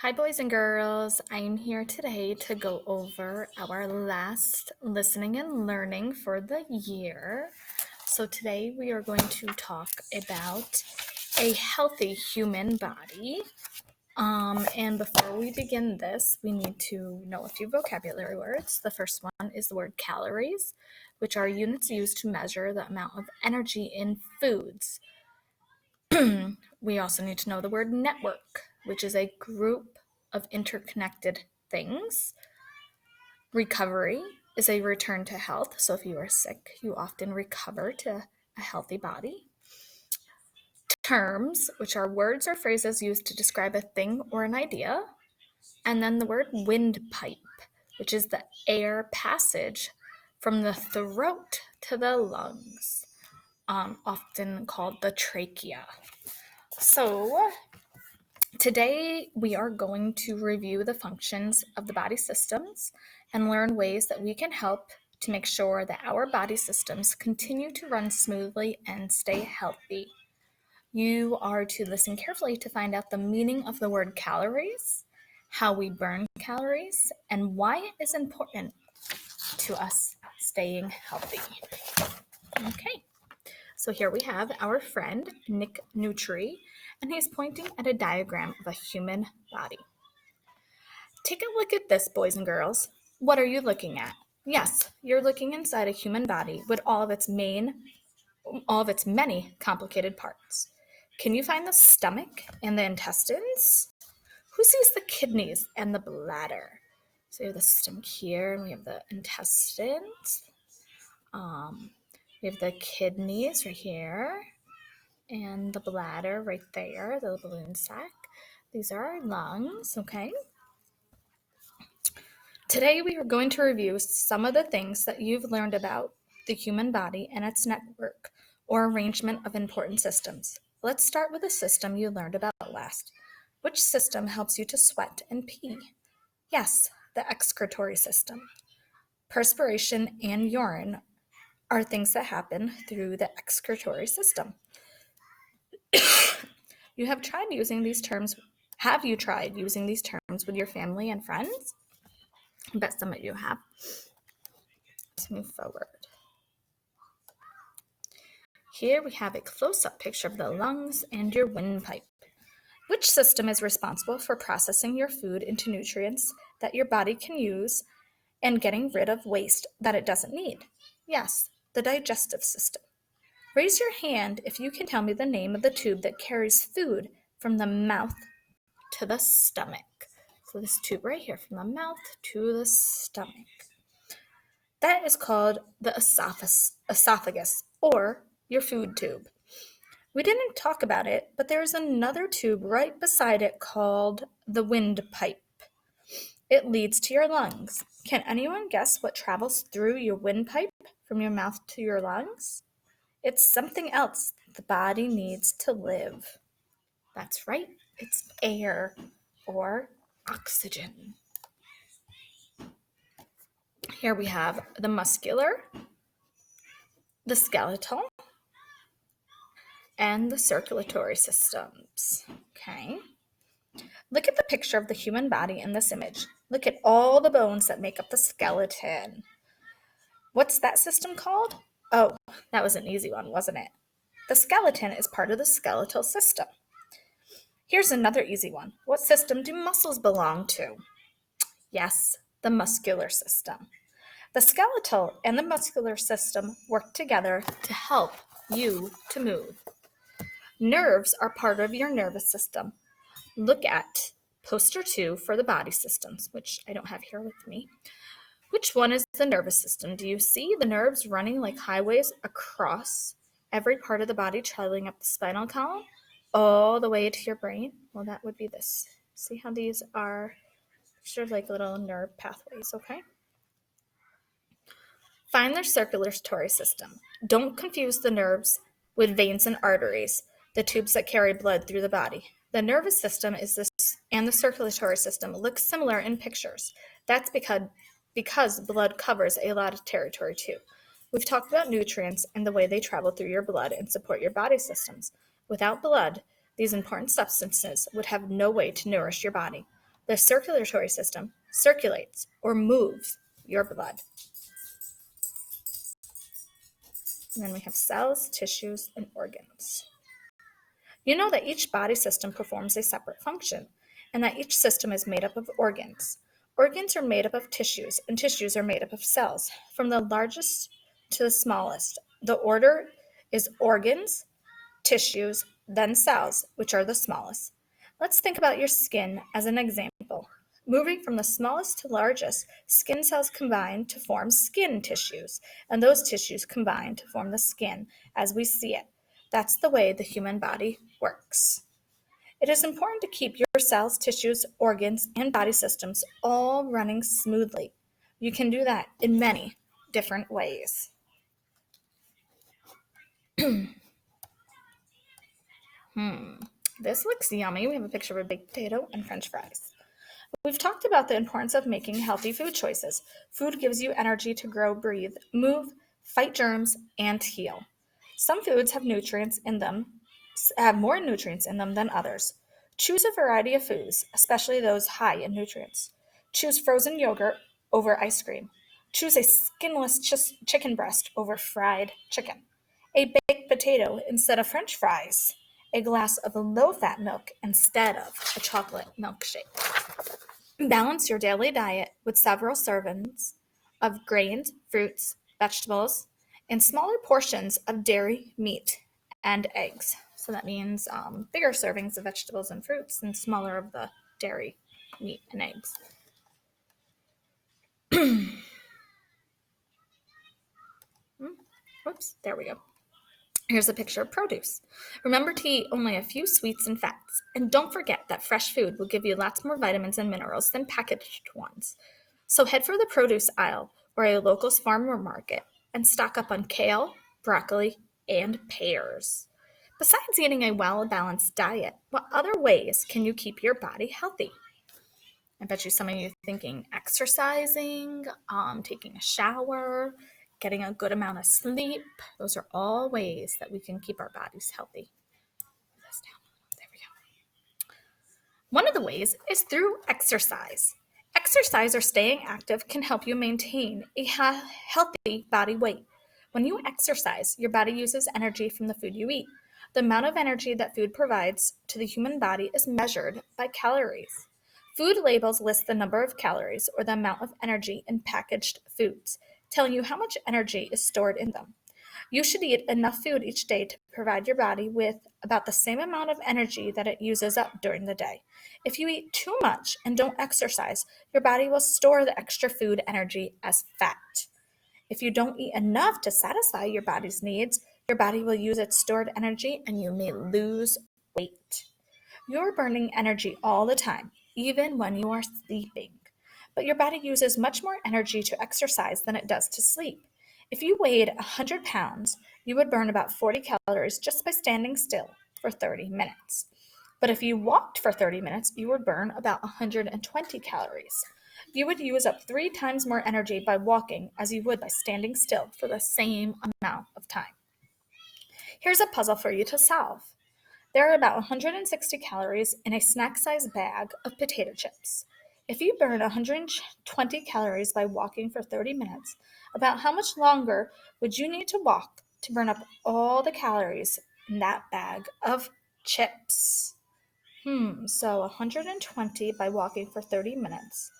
Hi, boys and girls. I'm here today to go over our last listening and learning for the year. So, today we are going to talk about a healthy human body. And before we begin this, we need to know a few vocabulary words. The first one is the word calories, which are units used to measure the amount of energy in foods. We also need to know the word network, which is a group of interconnected things. Recovery is a return to health. So if you are sick, you often recover to a healthy body. Terms, which are words or phrases used to describe a thing or an idea. And then the word windpipe, which is the air passage from the throat to the lungs, often called the trachea. So today, we are going to review the functions of the body systems and learn ways that we can help to make sure that our body systems continue to run smoothly and stay healthy. You are to listen carefully to find out the meaning of the word calories, how we burn calories, and why it is important to us staying healthy. Okay. So here we have our friend, Nick Nutri, and he's pointing at a diagram of a human body. Take a look at this, boys and girls. What are you looking at? Yes, you're looking inside a human body with all of its many complicated parts. Can you find the stomach and the intestines? Who sees the kidneys and the bladder? So we have the stomach here, and we have the intestines. We have the kidneys right here, and the bladder right there, the balloon sac. These are our lungs, okay? Today, we are going to review some of the things that you've learned about the human body and its network or arrangement of important systems. Let's start with a system you learned about last. Which system helps you to sweat and pee? Yes, the excretory system. Perspiration and urine are things that happen through the excretory system. Have you tried using these terms with your family and friends? I bet some of you have. Let's move forward. Here we have a close-up picture of the lungs and your windpipe. Which system is responsible for processing your food into nutrients that your body can use and getting rid of waste that it doesn't need? Yes, the digestive system. Raise your hand if you can tell me the name of the tube that carries food from the mouth to the stomach. So this tube right here, from the mouth to the stomach. That is called the esophagus or your food tube. We didn't talk about it, but there is another tube right beside it called the windpipe. It leads to your lungs. Can anyone guess what travels through your windpipe from your mouth to your lungs? It's something else the body needs to live. That's right, it's air or oxygen. Here we have the muscular, the skeletal, and the circulatory systems. Okay. Look at the picture of the human body in this image. Look at all the bones that make up the skeleton. What's that system called? Oh, that was an easy one, wasn't it? The skeleton is part of the skeletal system. Here's another easy one. What system do muscles belong to? Yes, the muscular system. The skeletal and the muscular system work together to help you to move. Nerves are part of your nervous system. Look at poster 2 for the body systems, which I don't have here with me. Which one is the nervous system? Do you see the nerves running like highways across every part of the body, traveling up the spinal column all the way to your brain? Well, that would be this. See how these are sort of like little nerve pathways, okay? Find their circulatory system. Don't confuse the nerves with veins and arteries, the tubes that carry blood through the body. The nervous system and the circulatory system look similar in pictures. That's because blood covers a lot of territory too. We've talked about nutrients and the way they travel through your blood and support your body systems. Without blood, these important substances would have no way to nourish your body. The circulatory system circulates or moves your blood. And then we have cells, tissues, and organs. You know that each body system performs a separate function, and that each system is made up of organs. Organs are made up of tissues, and tissues are made up of cells, from the largest to the smallest. The order is organs, tissues, then cells, which are the smallest. Let's think about your skin as an example. Moving from the smallest to largest, skin cells combine to form skin tissues, and those tissues combine to form the skin as we see it. That's the way the human body works. It is important to keep your cells, tissues, organs, and body systems all running smoothly. You can do that in many different ways. This looks yummy. We have a picture of a baked potato and French fries. We've talked about the importance of making healthy food choices. Food gives you energy to grow, breathe, move, fight germs, and heal. Some foods have more nutrients in them than others. Choose a variety of foods, especially those high in nutrients. Choose frozen yogurt over ice cream. Choose a skinless chicken breast over fried chicken. A baked potato instead of French fries. A glass of low-fat milk instead of a chocolate milkshake. Balance your daily diet with several servings of grains, fruits, vegetables, and smaller portions of dairy, meat, and eggs. So that means bigger servings of vegetables and fruits and smaller of the dairy, meat, and eggs. Whoops, there we go. Here's a picture of produce. Remember to eat only a few sweets and fats. And don't forget that fresh food will give you lots more vitamins and minerals than packaged ones. So head for the produce aisle or a local farmer market and stock up on kale, broccoli, and pears. Besides eating a well-balanced diet, what other ways can you keep your body healthy? I bet you some of you are thinking exercising, taking a shower, getting a good amount of sleep. Those are all ways that we can keep our bodies healthy. There we go. One of the ways is through exercise. Exercise or staying active can help you maintain a healthy body weight. When you exercise, your body uses energy from the food you eat. The amount of energy that food provides to the human body is measured by calories. Food labels list the number of calories or the amount of energy in packaged foods, telling you how much energy is stored in them. You should eat enough food each day to provide your body with about the same amount of energy that it uses up during the day. If you eat too much and don't exercise, your body will store the extra food energy as fat. If you don't eat enough to satisfy your body's needs, your body will use its stored energy and you may lose weight. You're burning energy all the time, even when you are sleeping. But your body uses much more energy to exercise than it does to sleep. If you weighed 100 pounds, you would burn about 40 calories just by standing still for 30 minutes. But if you walked for 30 minutes, you would burn about 120 calories. You would use up 3 times more energy by walking as you would by standing still for the same amount of time. Here's a puzzle for you to solve. There are about 160 calories in a snack-sized bag of potato chips. If you burn 120 calories by walking for 30 minutes, about how much longer would you need to walk to burn up all the calories in that bag of chips? So 120 by walking for 30 minutes.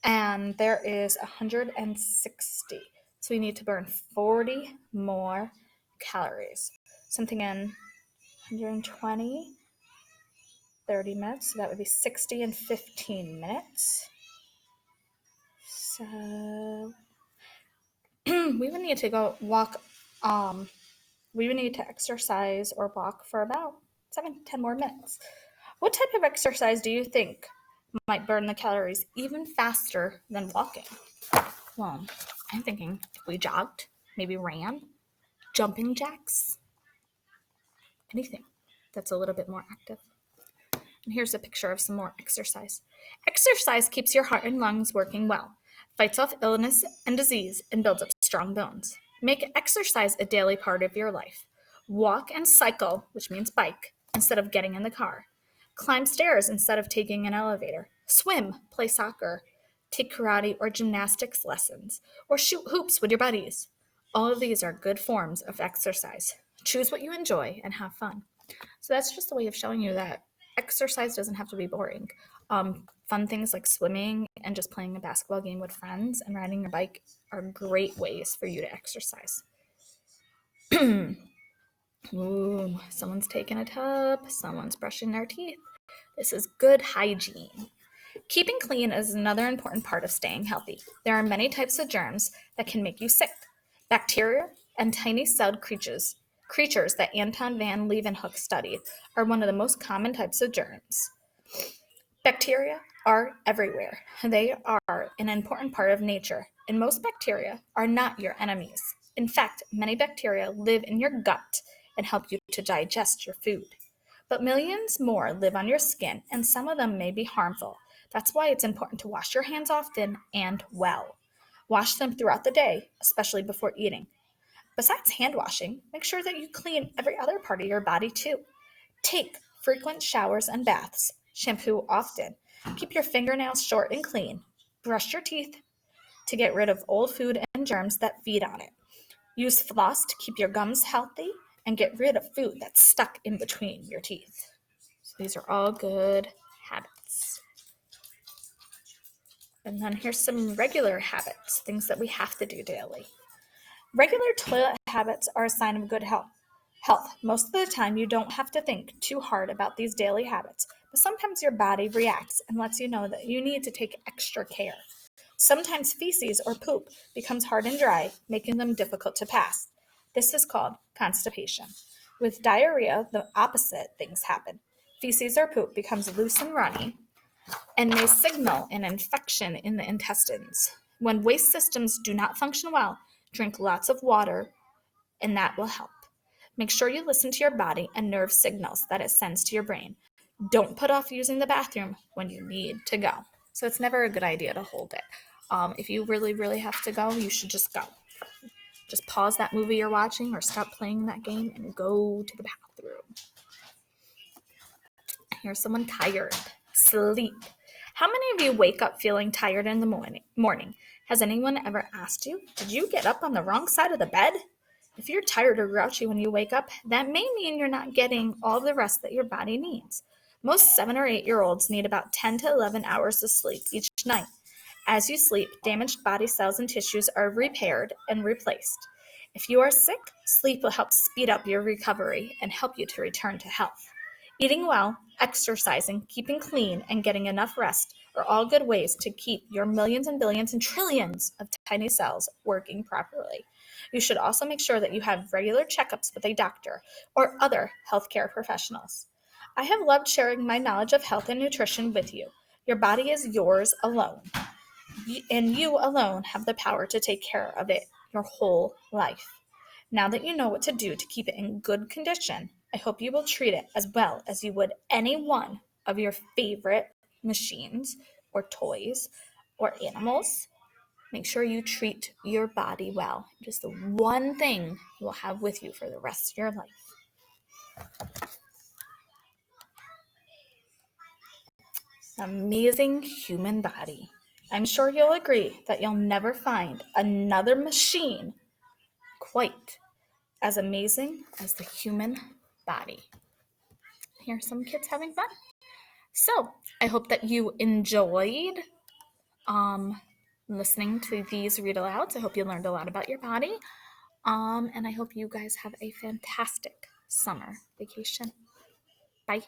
And there is 160. So we need to burn 40 more calories. Something in 120, 30 minutes. So that would be 60 and 15 minutes. So we would need to go walk. We would need to exercise or walk for about 7-10 more minutes. What type of exercise do you think might burn the calories even faster than walking? Well, I'm thinking if we jogged, maybe ran, jumping jacks, anything that's a little bit more active. And here's a picture of some more exercise. Exercise keeps your heart and lungs working well, fights off illness and disease, and builds up strong bones. Make exercise a daily part of your life. Walk and cycle, which means bike, instead of getting in the car. Climb stairs instead of taking an elevator. Swim, play soccer, take karate or gymnastics lessons, or shoot hoops with your buddies. All of these are good forms of exercise. Choose what you enjoy and have fun. So that's just a way of showing you that exercise doesn't have to be boring. Fun things like swimming and just playing a basketball game with friends and riding your bike are great ways for you to exercise. Ooh, someone's taking a tub, someone's brushing their teeth. This is good hygiene. Keeping clean is another important part of staying healthy. There are many types of germs that can make you sick. Bacteria and tiny celled creatures that Anton van Leeuwenhoek studied are one of the most common types of germs. Bacteria are everywhere. They are an important part of nature, and most bacteria are not your enemies. In fact, many bacteria live in your gut and help you to digest your food. But millions more live on your skin, and some of them may be harmful. That's why it's important to wash your hands often and well. Wash them throughout the day, especially before eating. Besides hand washing, make sure that you clean every other part of your body too. Take frequent showers and baths. Shampoo often. Keep your fingernails short and clean. Brush your teeth to get rid of old food and germs that feed on it. Use floss to keep your gums healthy and get rid of food that's stuck in between your teeth. So these are all good habits. And then here's some regular habits, things that we have to do daily. Regular toilet habits are a sign of good health. Most of the time, you don't have to think too hard about these daily habits, but sometimes your body reacts and lets you know that you need to take extra care. Sometimes feces or poop becomes hard and dry, making them difficult to pass. This is called constipation. With diarrhea, the opposite things happen. Feces or poop becomes loose and runny and may signal an infection in the intestines. When waste systems do not function well, drink lots of water, and that will help. Make sure you listen to your body and nerve signals that it sends to your brain. Don't put off using the bathroom when you need to go. So it's never a good idea to hold it. If you really, really have to go, you should just go. Just pause that movie you're watching or stop playing that game and go to the bathroom. Here's someone tired. Sleep. How many of you wake up feeling tired in the morning? Has anyone ever asked you, did you get up on the wrong side of the bed? If you're tired or grouchy when you wake up, that may mean you're not getting all the rest that your body needs. Most 7 or 8-year-olds need about 10 to 11 hours of sleep each night. As you sleep, damaged body cells and tissues are repaired and replaced. If you are sick, sleep will help speed up your recovery and help you to return to health. Eating well, exercising, keeping clean, and getting enough rest are all good ways to keep your millions and billions and trillions of tiny cells working properly. You should also make sure that you have regular checkups with a doctor or other healthcare professionals. I have loved sharing my knowledge of health and nutrition with you. Your body is yours alone, and you alone have the power to take care of it your whole life. Now that you know what to do to keep it in good condition, I hope you will treat it as well as you would any one of your favorite machines or toys or animals. Make sure you treat your body well. Just the one thing you'll have with you for the rest of your life. Amazing human body. I'm sure you'll agree that you'll never find another machine quite as amazing as the human body. Here's some kids having fun. So I hope that you enjoyed listening to these read alouds. I hope you learned a lot about your body. And I hope you guys have a fantastic summer vacation. Bye.